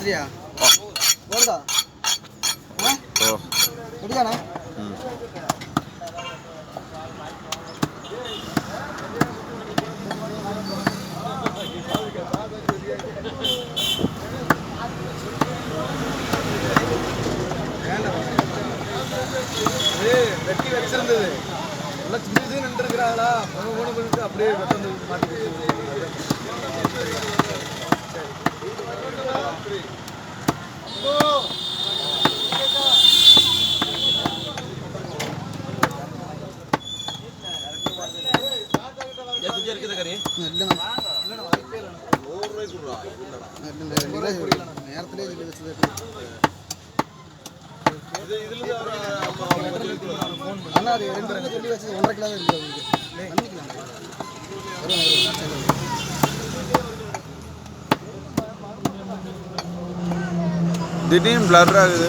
பேட்டரியா வருதா? ரெடியாண்ணா? வெட்டி வச்சிருந்தது நல்லா சின்னது நின்றுருக்கிறாங்களா பண்ணிட்டு அப்படியே வெட்ட மாட்டி நேரத்திலே சொல்லி வச்சது அண்ணா அது 2 சொல்லி வச்சது 1.5 கிலோ இருக்கு உங்களுக்கு திடீர்னு பிளர் ஆகுது.